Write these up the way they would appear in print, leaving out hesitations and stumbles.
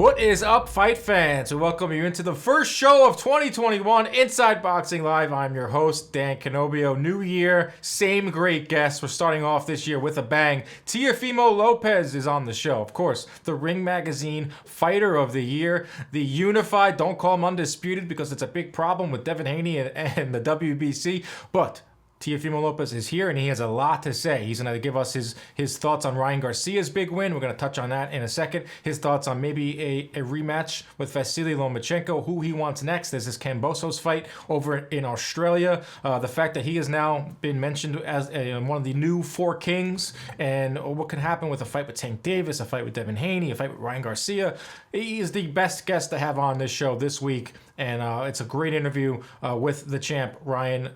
What is up, fight fans? We welcome you into the first show of 2021 Inside Boxing Live. I'm your host, Dan Canobbio. New year, same great guests. We're starting off this year with a bang. Teofimo Lopez is on the show. Of course, the Ring Magazine Fighter of the Year, the unified, don't call him undisputed because it's a big problem with Devin Haney and the WBC, but Teofimo Lopez is here, and he has a lot to say. He's going to give us his thoughts on Ryan Garcia's big win. We're going to touch on that in a second. His thoughts on maybe a rematch with Vasily Lomachenko, who he wants next. There's this Kambosos fight over in Australia. The fact that he has now been mentioned as one of the new four kings, and what can happen with a fight with Tank Davis, a fight with Devin Haney, a fight with Ryan Garcia. He is the best guest to have on this show this week. And it's a great interview with the champ, Ryan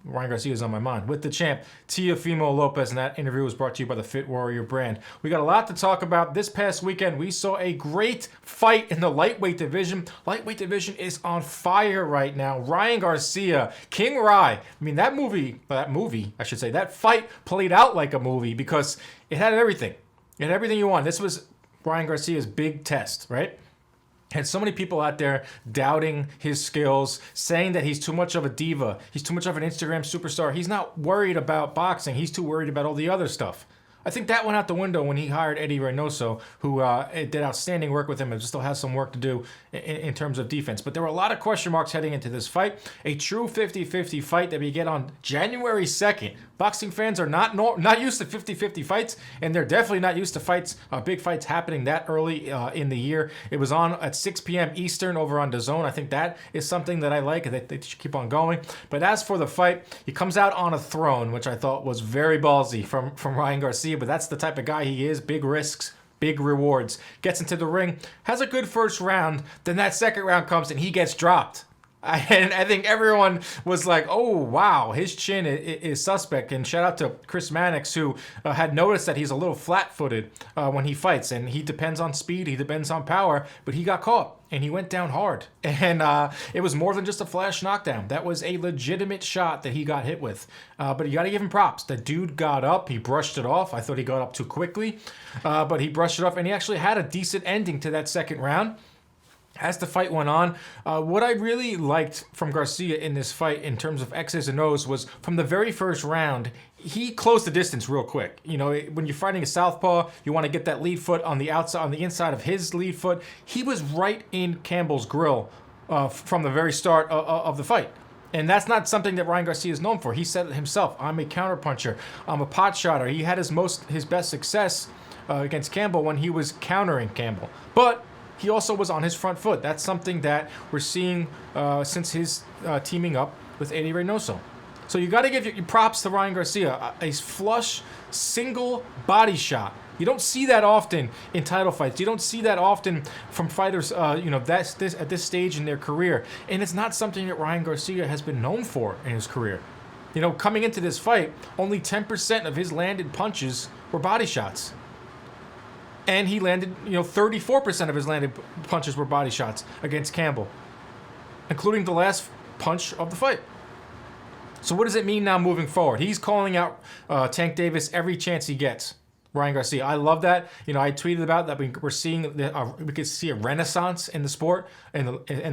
Garcia is on my mind, with the champ, Teofimo Lopez, and that interview was brought to you by the Fit Warrior brand. We got a lot to talk about. This past weekend, we saw a great fight in the lightweight division. Lightweight division is on fire right now. Ryan Garcia, King Rye. I mean, that fight played out like a movie because it had everything. It had everything you want. This was Ryan Garcia's big test, right? And so many people out there doubting his skills, saying that he's too much of a diva. He's too much of an Instagram superstar. He's not worried about boxing. He's too worried about all the other stuff. I think that went out the window when he hired Eddie Reynoso, who did outstanding work with him and still has some work to do in terms of defense. But there were a lot of question marks heading into this fight. A true 50-50 fight that we get on January 2nd. Boxing fans are not used to 50-50 fights, and they're definitely not used to big fights happening that early in the year. It was on at 6 p.m. Eastern over on DAZN. I think that is something that I like, that they should keep on going. But as for the fight, he comes out on a throne, which I thought was very ballsy from Ryan Garcia, but that's the type of guy he is. Big risks, big rewards. Gets into the ring, has a good first round, then that second round comes and he gets dropped. And I think everyone was like, oh, wow, his chin is suspect. And shout out to Chris Mannix, who had noticed that he's a little flat-footed when he fights. And he depends on speed, he depends on power, but he got caught. And he went down hard. And it was more than just a flash knockdown. That was a legitimate shot that he got hit with. But you got to give him props. The dude got up. He brushed it off. I thought he got up too quickly. But he brushed it off. And he actually had a decent ending to that second round. As the fight went on, what I really liked from Garcia in this fight in terms of X's and O's was from the very first round, he closed the distance real quick. You know, when you're fighting a southpaw, you want to get that lead foot on the outside, on the inside of his lead foot. He was right in Campbell's grill from the very start of the fight. And that's not something that Ryan Garcia is known for. He said it himself. I'm a counterpuncher. I'm a pot shotter. He had his best success against Campbell when he was countering Campbell. But he also was on his front foot. That's something that we're seeing since his teaming up with Eddie Reynoso. So you got to give your props to Ryan Garcia. A flush single body shot. You don't see that often in title fights. You don't see that often from fighters, at this stage in their career. And it's not something that Ryan Garcia has been known for in his career. You know, coming into this fight, only 10% of his landed punches were body shots. And he landed, 34% of his landed punches were body shots against Campbell, including the last punch of the fight. So what does it mean now moving forward? He's calling out Tank Davis every chance he gets. Ryan Garcia. I love that. I tweeted about that. We're seeing we could see a renaissance in the sport, and the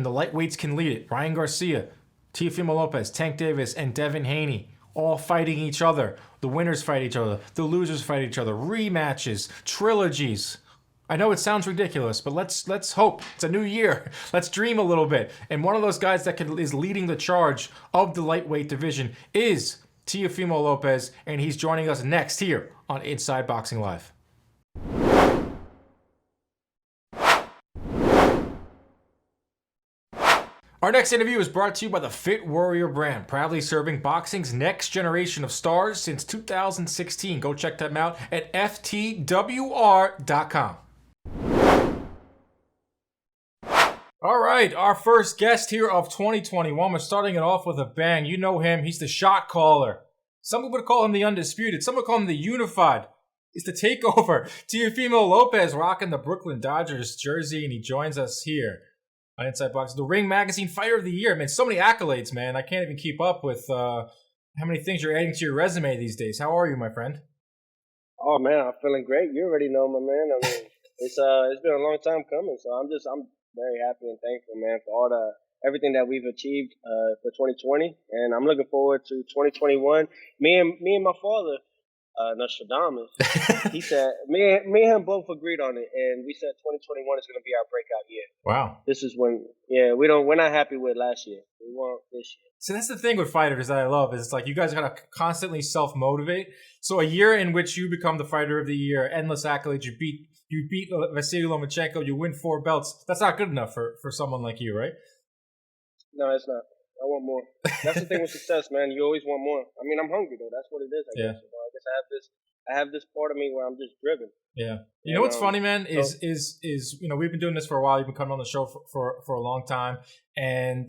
lightweights can lead it. Ryan Garcia, Teofimo Lopez, Tank Davis, and Devin Haney all fighting each other. The winners fight each other. The losers fight each other. Rematches, trilogies. I know it sounds ridiculous, but let's hope. It's a new year. Let's dream a little bit. And one of those guys that is leading the charge of the lightweight division is Teofimo Lopez, and he's joining us next here on Inside Boxing Live. Our next interview is brought to you by the Fit Warrior brand, proudly serving boxing's next generation of stars since 2016. Go check them out at ftwr.com. All right, our first guest here of 2021. We're starting it off with a bang. You know him. He's the shot caller. Some would call him the undisputed. Some would call him the unified. He's the takeover. Teofimo Lopez rocking the Brooklyn Dodgers jersey, and he joins us here on Inside Boxing, the Ring Magazine Fighter of the Year. Man, so many accolades, man. I can't even keep up with how many things you're adding to your resume these days. How are you, my friend? Oh, man, I'm feeling great. You already know, my man. I mean, It's been a long time coming. So I'm very happy and thankful, man, for all everything that we've achieved for 2020, and I'm looking forward to 2021. Me and my father, Nostradamus, he said me and him both agreed on it, and we said 2021 is going to be our breakout year. Wow. This is when, we're not happy with last year. We want this year. So that's the thing with fighters that I love is it's like you guys gotta constantly self-motivate. So a year in which you become the fighter of the year, endless accolades, you beat Vasily Lomachenko, you win 4 belts. That's not good enough for someone like you, right? No, it's not. I want more. That's the thing with success, man. You always want more. I mean, I'm hungry though. That's what it is. I guess. I guess I have this part of me where I'm just driven. Yeah. You know what's funny, man, is we've been doing this for a while. You've been coming on the show for a long time, and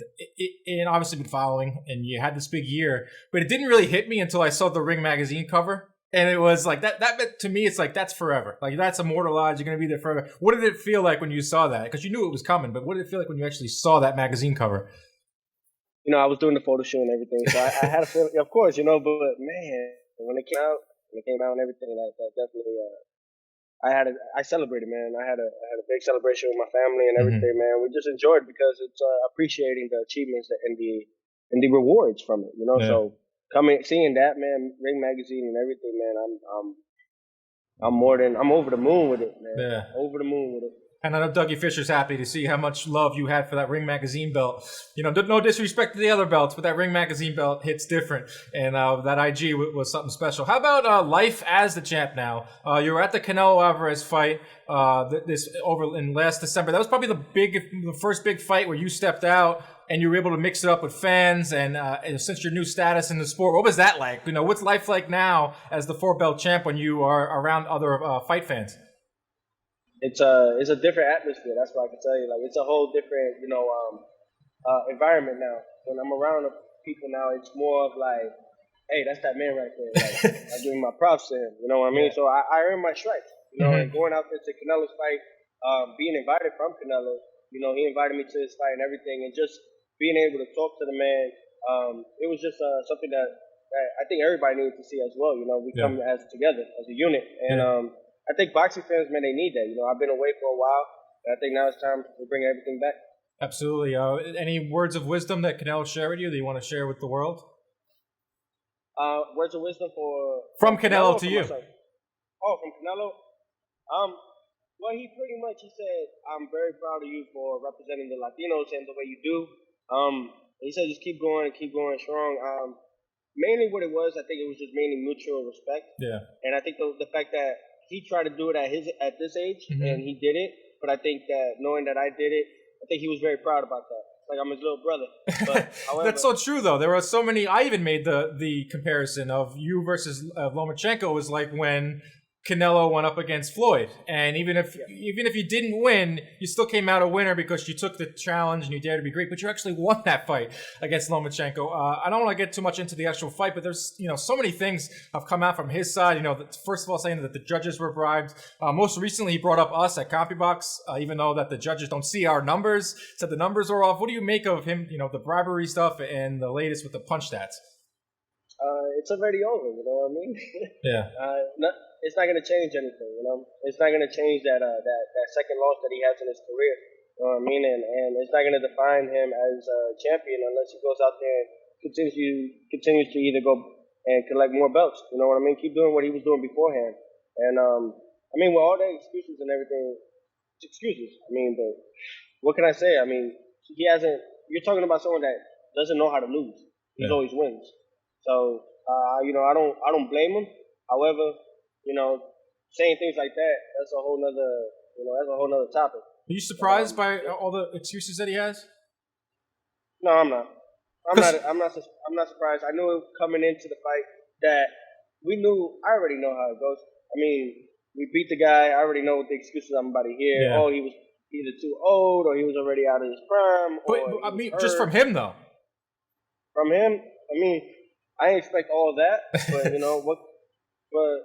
obviously been following. And you had this big year, but it didn't really hit me until I saw the Ring magazine cover, and it was like that. That to me, it's like that's forever. Like that's immortalized. You're gonna be there forever. What did it feel like when you saw that? Because you knew it was coming, but what did it feel like when you actually saw that magazine cover? I was doing the photo shoot and everything, so I had a feeling, of course, but man, when it came out and everything, that definitely, I celebrated, man. I had a big celebration with my family and everything, man. We just enjoyed because it's appreciating the achievements and the rewards from it, Yeah. So seeing that, man, Ring magazine and everything, man, I'm over the moon with it, man. Yeah. Over the moon with it. And I know Dougie Fisher's happy to see how much love you had for that Ring magazine belt. No disrespect to the other belts, but that Ring magazine belt hits different. And that IG was something special. How about life as the champ now? You were at the Canelo Alvarez fight this over in last December. That was probably the first big fight where you stepped out and you were able to mix it up with fans. And since your new status in the sport, what was that like? What's life like now as the 4-belt champ when you are around other fight fans? It's a different atmosphere. That's what I can tell you. Like it's a whole different, environment now. When I'm around people now, it's more of like, hey, that's that man right there. Like, I give him my props to him. You know what I mean? Yeah. So I earned my stripes. And going out there to Canelo's fight, being invited from Canelo, he invited me to his fight and everything, and just being able to talk to the man, it was just something that I think everybody needs to see as well. We come as together as a unit, and I think boxing fans, man, they need that. I've been away for a while, and I think now it's time to bring everything back. Absolutely. Any words of wisdom that Canelo shared with you that you want to share with the world? Words of wisdom from Canelo to you. Oh, from Canelo. Well, he said, "I'm very proud of you for representing the Latinos and the way you do." He said, "Just keep going strong." Mainly, what it was, I think it was just mainly mutual respect. Yeah. And I think the fact that he tried to do it at this age, and he did it. But I think that knowing that I did it, I think he was very proud about that. Like I'm his little brother. But, however, that's so true, though. There are so many. I even made the comparison of you versus Lomachenko was like when Canelo went up against Floyd, and even if you didn't win, you still came out a winner because you took the challenge and you dared to be great. But you actually won that fight against Lomachenko. I don't want to get too much into the actual fight, but there's so many things have come out from his side. First of all, saying that the judges were bribed. Most recently, he brought up us at CompuBox, even though that the judges don't see our numbers, said the numbers are off. What do you make of him? The bribery stuff and the latest with the punch stats. It's already over. You know what I mean? Yeah. It's not going to change anything, It's not going to change that second loss that he has in his career, you know what I mean? And it's not going to define him as a champion unless he goes out there and continues to either go and collect more belts, you know what I mean? Keep doing what he was doing beforehand. And, with all the excuses and everything, it's excuses. But what can I say? You're talking about someone that doesn't know how to lose. He always wins. So, I don't blame him. However, saying things like that, that's a whole nother topic. Are you surprised by all the excuses that he has? No, I'm not. I'm not surprised. I knew coming into the fight that I already know how it goes. We beat the guy. I already know what the excuses I'm about to hear. Yeah. Oh, he was either too old or he was already out of his prime. But just from him though. From him, I didn't expect all that, but but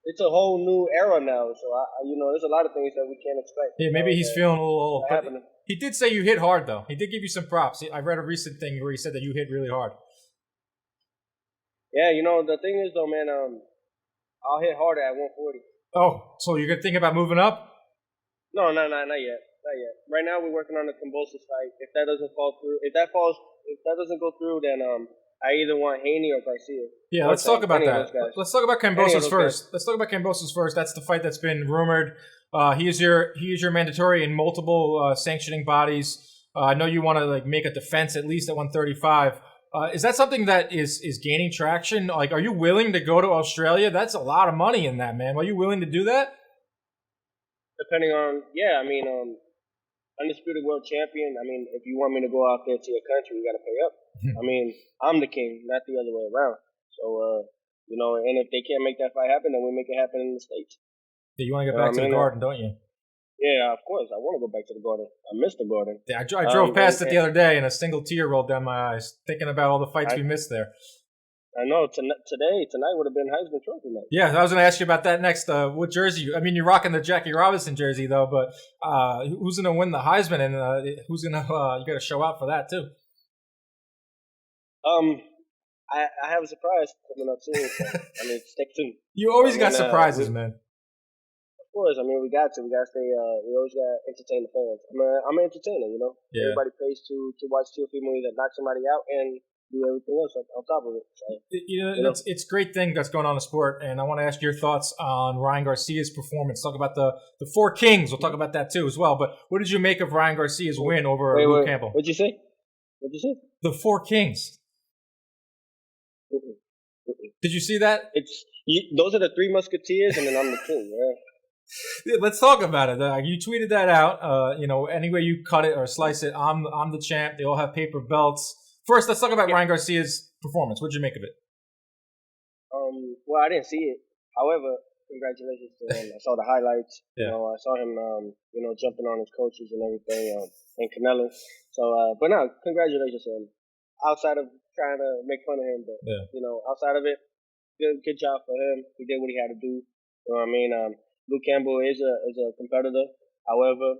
it's a whole new era now, so there's a lot of things that we can't expect. Yeah, maybe he's feeling a little old. But he did say you hit hard, though. He did give you some props. I read a recent thing where he said that you hit really hard. Yeah, the thing is, though, man, I'll hit harder at 140. Oh, so you're thinking about moving up? No, not yet, not yet. Right now we're working on the Convulsus fight. If that doesn't fall through, if that doesn't go through, then I either want Haney or Garcia. Yeah, Or let's talk Tank, about any of that. those guys. Let's talk about Any of Kambosos those guys. first. Let's talk about Kambosos first. That's the fight that's been rumored. He is your mandatory in multiple sanctioning bodies. I know you want to like make a defense at least at 135. Is that something that is gaining traction? Like, are you willing to go to Australia? That's a lot of money in that, man. Are you willing to do that? Depending on, yeah, I mean, undisputed world champion. I mean, if you want me to go out there to your country, you got to pay up. I mean, I'm the king, not the other way around. So, and if they can't make that fight happen, then we make it happen in the States. Yeah, you want to get back to the Garden, don't you? Yeah, of course. I want to go back to the Garden. I miss the Garden. Yeah, I drove past it the other day, and a single tear rolled down my eyes, thinking about all the fights we missed there. I know. Tonight would have been Heisman Trophy night. Yeah, I was going to ask you about that next. What jersey? I mean, you're rocking the Jackie Robinson jersey, though, but who's going to win the Heisman, and who's going to you got to show out for that, too? I have a surprise coming up soon. I mean, stay tuned. You always got surprises, man. Of course. I mean, we got to stay. We always got to entertain the fans. I'm an entertainer, you know. Yeah. Everybody pays to watch Teofimo either knock somebody out and do everything else on top of it. So, it's a great thing that's going on in the sport, and I want to ask your thoughts on Ryan Garcia's performance. Talk about the Four Kings. We'll talk about that too as well. But what did you make of Ryan Garcia's win over Luke Campbell? What'd you say? The Four Kings. Did you see that? Those are the Three Musketeers, and then I'm the king. Right? Yeah, let's talk about it. You tweeted that out. Any way you cut it or slice it, I'm the champ. They all have paper belts. First, let's talk about Ryan Garcia's performance. What did you make of it? Well, I didn't see it. However, congratulations to him. I saw the highlights. Yeah. I saw him, jumping on his coaches and everything, and Canelo. So, but no, congratulations to him. Outside of trying to make fun of him, but outside of it, good job for him. He did what he had to do. You know what I mean? Luke Campbell is a competitor. However,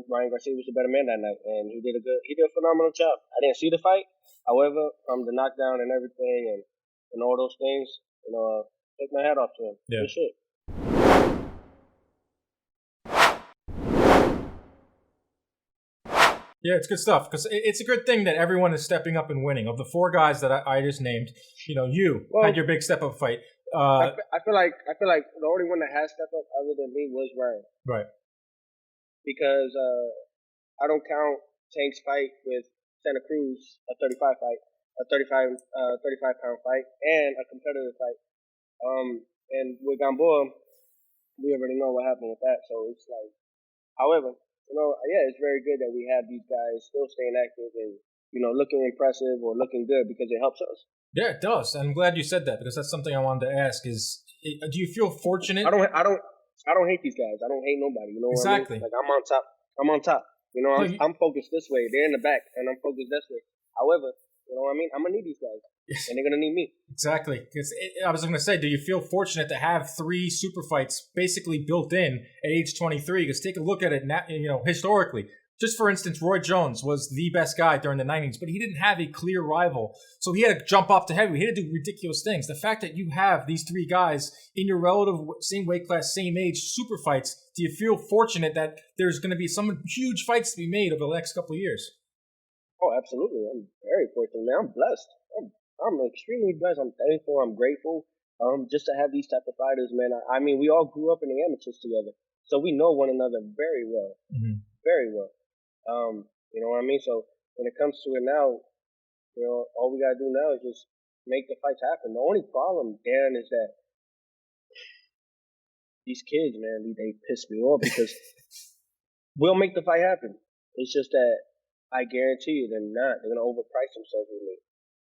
Ryan Garcia was the better man that night, and he did a phenomenal job. I didn't see the fight. However, from the knockdown and everything and all those things, take my hat off to him. Yeah. Good shit. Yeah, it's good stuff because it's a good thing that everyone is stepping up and winning. Of the four guys that I just named, you had your big step up fight. I feel like the only one that has stepped up other than me was Ryan. Right. Because I don't count Tank's fight with Santa Cruz, a 35 fight, a 35-pound fight, and a competitive fight. And with Gamboa, we already know what happened with that. So it's like, however, it's very good that we have these guys still staying active and looking impressive or looking good because it helps us. Yeah, it does. I'm glad you said that because that's something I wanted to ask. Do you feel fortunate? I don't hate these guys. I don't hate nobody. You know exactly. What I mean? Like I'm on top. I'm focused this way. They're in the back, and I'm focused this way. However, I'm gonna need these guys, and they're gonna need me. Exactly. Because I was going to say, do you feel fortunate to have 3 super fights basically built in at age 23? Because take a look at it now, historically. Just for instance, Roy Jones was the best guy during the 90s, but he didn't have a clear rival. So he had to jump up to heavyweight. He had to do ridiculous things. The fact that you have these 3 guys in your relative same weight class, same age, super fights, do you feel fortunate that there's going to be some huge fights to be made over the next couple of years? Oh, absolutely. I'm very fortunate, man. I'm blessed. I'm extremely blessed. I'm thankful. I'm grateful just to have these type of fighters, man. I mean, we all grew up in the amateurs together, so we know one another very well. Mm-hmm. Very well. You know what I mean? So when it comes to it now, all we got to do now is just make the fights happen. The only problem, Dan, is that these kids, man, they piss me off because we'll make the fight happen. It's just that I guarantee you they're not. They're going to overprice themselves with me.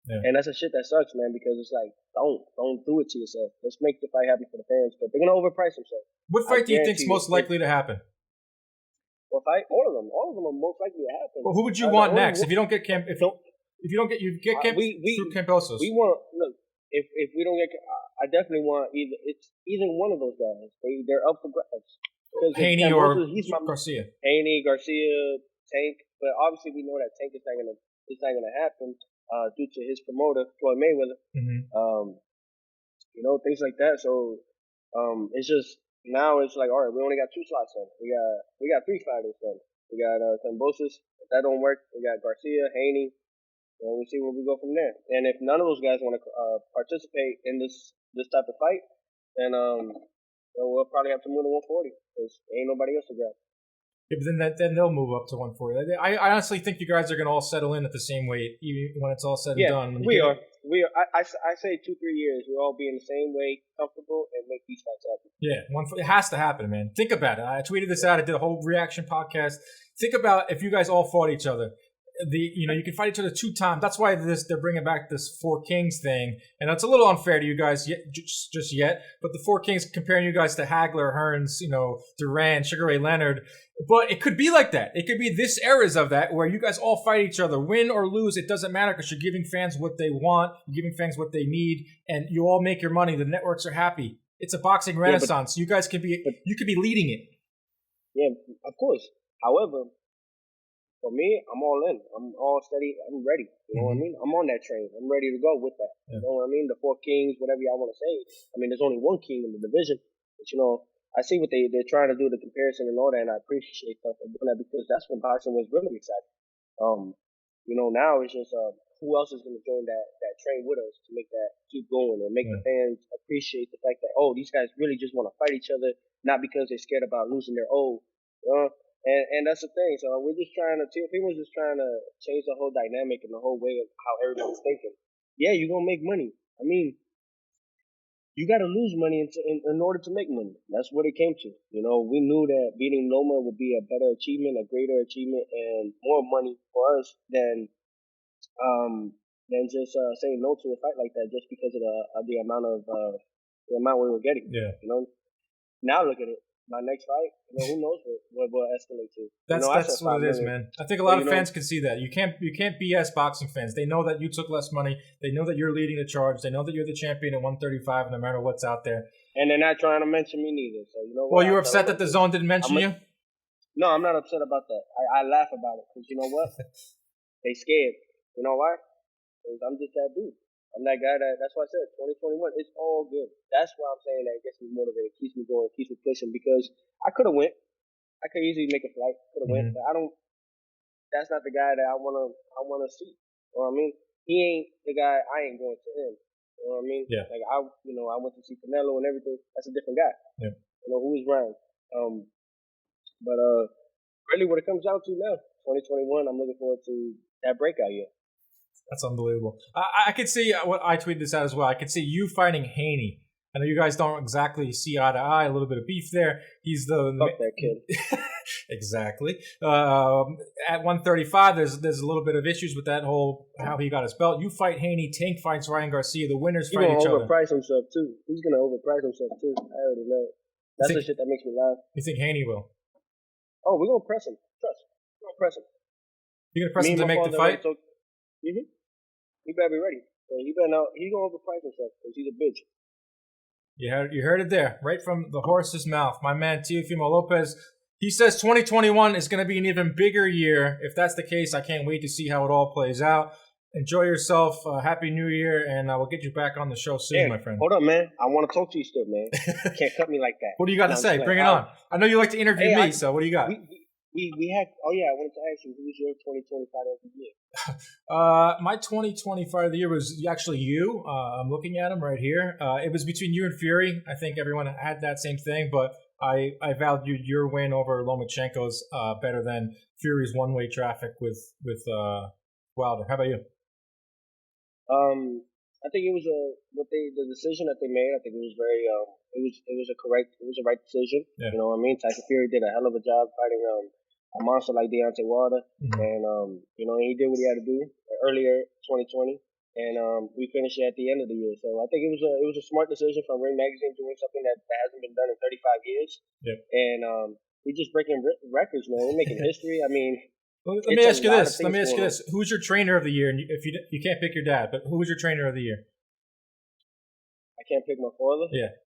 Yeah. And that's a shit that sucks, man, because it's like, don't do it to yourself. Let's make the fight happen for the fans, but they're going to overprice themselves. What fight do you think is most likely to happen? What fight? All of them are most likely to happen. Well, who would you want next? If you don't get Camp, if you don't get through Cambosos. We want if we don't get, I definitely want either one of those guys. They're up for grabs. Haney or Garcia. Haney, Garcia, Tank, but obviously we know that Tank is not gonna happen due to his promoter Floyd Mayweather. Mm-hmm. Things like that. So it's just Now it's like, all right, we only got 2 slots then. We got 3 fighters then. We got Kambosos. If that don't work, we got Garcia, Haney, and we see where we go from there. And if none of those guys want to participate in this type of fight, then we'll probably have to move to 140 because ain't nobody else to grab. Yeah, but then they'll move up to 140. I honestly think you guys are going to all settle in at the same weight even when it's all said and done. We are. I say 2-3 years, we'll all be in the same way, comfortable, and make these fights happen. Yeah, it has to happen, man. Think about it. I tweeted this out. I did a whole reaction podcast. Think about if you guys all fought each other. You can fight each other 2 times. That's why they're bringing back this 4 Kings thing, and it's a little unfair to you guys just yet. But the 4 Kings comparing you guys to Hagler, Hearns, Duran, Sugar Ray Leonard. But it could be like that. It could be this eras of that where you guys all fight each other, win or lose. It doesn't matter because you're giving fans what they want, you're giving fans what they need, and you all make your money. The networks are happy. It's a boxing renaissance. You guys could be leading it. Yeah, of course. However, for me, I'm all in. I'm all steady. I'm ready. You know what I mean? I'm on that train. I'm ready to go with that. Yeah. You know what I mean? The 4 Kings, whatever y'all want to say. I mean, there's only 1 king in the division. But, I see what they're trying to do, the comparison and all that, and I appreciate them for doing that because that's when boxing was really exciting. Now it's just who else is going to join that train with us to make that keep going and make the fans appreciate the fact that, these guys really just want to fight each other, not because they're scared about losing their old. And that's the thing. So we're just Teofimo's just trying to change the whole dynamic and the whole way of how everybody's thinking. Yeah, you're going to make money. I mean, you got to lose money in order to make money. That's what it came to. We knew that beating Loma would be a better achievement, a greater achievement, and more money for us than just saying no to a fight like that just because of the amount we were getting. Yeah. Now look at it. My next fight, who knows what will escalate to. That's what it is, man. I think a lot of fans can see that. You can't BS boxing fans. They know that you took less money. They know that you're leading the charge. They know that you're the champion at 135 no matter what's out there. And they're not trying to mention me neither. So Well, you were upset that the zone didn't mention you? No, I'm not upset about that. I laugh about it because you know what? They scared. You know why? Because I'm just that dude. I'm that guy that's why I said 2021, it's all good. That's why I'm saying that it gets me motivated, keeps me going, keeps me pushing because I could have went. I could easily make a flight, could have went, but that's not the guy that I wanna see. You know what I mean? He ain't the guy, I ain't going to him. You know what I mean? Yeah. Like I went to see Canelo and everything. That's a different guy. Yeah. Who is Ryan? But really what it comes down to now, 2021, I'm looking forward to that breakout year. That's unbelievable. I could see what I tweeted this out as well. I could see you fighting Haney. I know you guys don't exactly see eye to eye. A little bit of beef there. He's fuck that kid. Exactly. At 135, there's a little bit of issues with that whole how he got his belt. You fight Haney. Tank fights Ryan Garcia. The winners fight each other. He's gonna overprice himself too. He's gonna overprice himself too. I already know. That's the shit that makes me laugh. You think Haney will? Oh, we're gonna press him. Trust. We're gonna press him. You're gonna press him to make the fight? He better be ready. He's gonna overprice himself because he's a bitch. You heard it there, right from the horse's mouth. My man Teofimo Lopez, he says 2021 is going to be an even bigger year. If that's the case, I can't wait to see how it all plays out. Enjoy yourself. Happy New Year, and I will get you back on the show soon, my friend. Hold up, man. I want to talk to you still, man. You can't cut me like that. What do you got to say? Bring it on. I know you like to interview me, so what do you got? We had. Oh yeah, I wanted to ask you, who was your 2020 fighter of the year? My 2020 fighter of the year was actually you. I'm looking at him right here. It was between you and Fury. I think everyone had that same thing, but I valued your win over Lomachenko's better than Fury's one-way traffic with Wilder. How about you? I think it was the decision that they made. I think it was very it was a right decision. Yeah. You know what I mean? Tyson Fury did a hell of a job fighting a monster like Deontay Wilder, and he did what he had to do earlier 2020, and we finished it at the end of the year. So I think it was a smart decision from Ring Magazine doing something that hasn't been done in 35 years. Yep. And we're just breaking records, man. We're making history. I mean. Let me ask you this. Who's your trainer of the year? And if you can't pick your dad, but who was your trainer of the year? I can't pick my father? Yeah.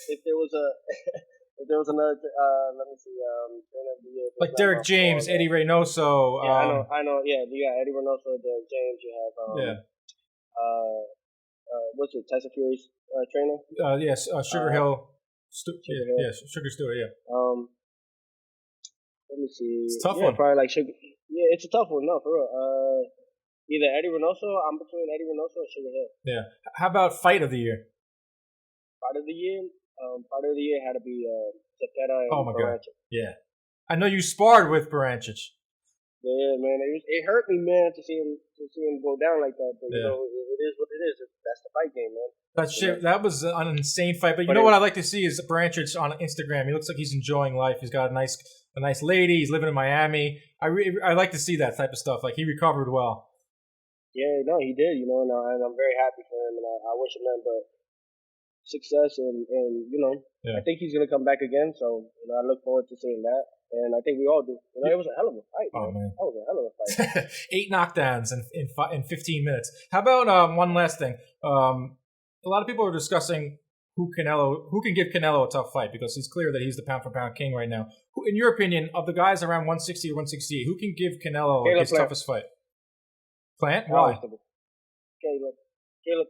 If there was another, let me see, trainer of the year. Like Derek James, Eddie Reynoso. Yeah, I know. Yeah, you got Eddie Reynoso, Derek James. You have what's it, Tyson Fury's trainer? Yes, Sugar Hill. Sugar Hill. Yeah, Sugar Stewart, yeah. Let me see. It's a tough yeah, one. probably like Sugar. Yeah, it's a tough one. No, for real. Either Eddie Reynoso. I'm between Eddie Reynoso and Sugar Hill. Yeah. How about fight of the year? Fight of the year. Fight of the year had to be Zepeda and Oh my God. Baranchik. Yeah. I know you sparred with Baranchik. Yeah, man. It hurt me, man, to see him go down like that. But you know, it is what it is. That's the fight game, man. That was an insane fight. But you know what I like to see is Baranchik on Instagram. He looks like he's enjoying life. He's got a nice lady. He's living in Miami. I like to see that type of stuff. Like, he recovered well. Yeah, no, he did. You know, and I'm very happy for him, and I wish him nothing but success. And you know, I think he's gonna come back again. So you know, I look forward to seeing that. And I think we all do. You know, it was a hell of a fight. Oh, man. That was a hell of a fight. 8 knockdowns in 15 minutes. How about one last thing? A lot of people are discussing who can give Canelo a tough fight, because he's clear that he's the pound for pound king right now. Who, in your opinion, of the guys around 160 or 168, who can give Canelo his toughest fight? Plant? Why? Caleb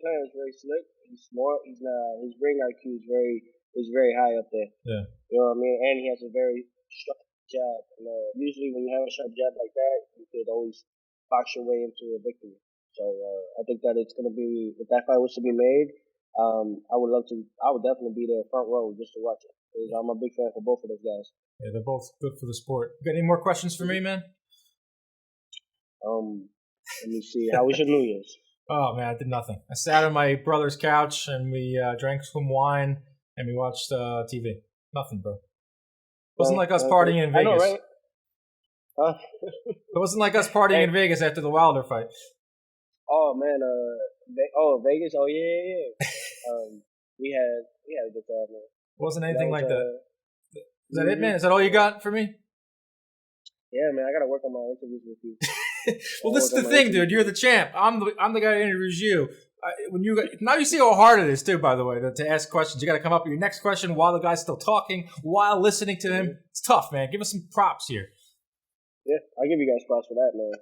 Plant is very slick. He's smart. His ring IQ is very high up there. Yeah. You know what I mean? And he has a very sharp jab. And, usually when you have a sharp jab like that, you could always box your way into a victory. So I think that it's going to be, if that fight was to be made, I would definitely be there front row just to watch it. Because I'm a big fan for both of those guys. Yeah, they're both good for the sport. You got any more questions for me, man? Let me see. How was your New Year's? Oh, man, I did nothing. I sat on my brother's couch and we drank some wine and we watched TV. Nothing, bro. It wasn't like us partying in Vegas. I know, right? It wasn't like us partying in Vegas after the Wilder fight. Oh man, Vegas. Oh yeah. we had a good time, man. It wasn't anything like that. Is that it, man? Is that all you got for me? Yeah, man. I gotta work on my interviews with you. Well, this is the thing, dude. You're the champ. I'm the guy that interviews you. Now you see how hard it is too. By the way, to ask questions, you got to come up with your next question while the guy's still talking, while listening to him. It's tough, man. Give us some props here. Yeah, I give you guys props for that, man.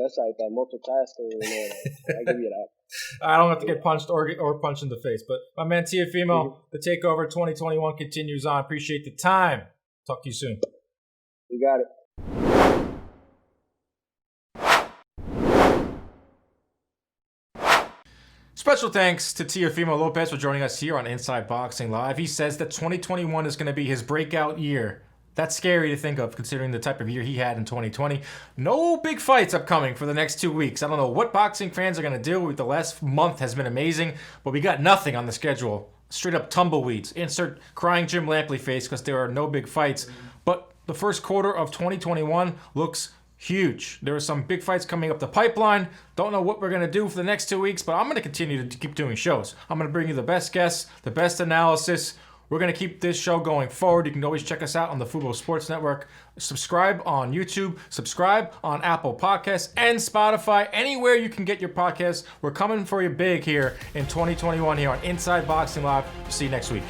That's like that multitasking, man. I give you that. I don't have to get punched or punched in the face, but my man Teofimo, the Takeover 2021 continues on. Appreciate the time. Talk to you soon. You got it. Special thanks to Teofimo Lopez for joining us here on Inside Boxing Live. He says that 2021 is going to be his breakout year. That's scary to think of, considering the type of year he had in 2020. No big fights upcoming for the next 2 weeks. I don't know what boxing fans are going to do. The last month has been amazing, but we got nothing on the schedule. Straight up tumbleweeds. Insert crying Jim Lampley face, because there are no big fights. But the first quarter of 2021 looks huge. There are some big fights coming up the pipeline. Don't know what we're going to do for the next 2 weeks, but I'm going to continue to keep doing shows. I'm going to bring you the best guests, the best analysis. We're going to keep this show going forward. You can always check us out on the Fubo Sports Network. Subscribe on YouTube. Subscribe on Apple Podcasts and Spotify. Anywhere you can get your podcasts. We're coming for you big here in 2021 here on Inside Boxing Live. See you next week.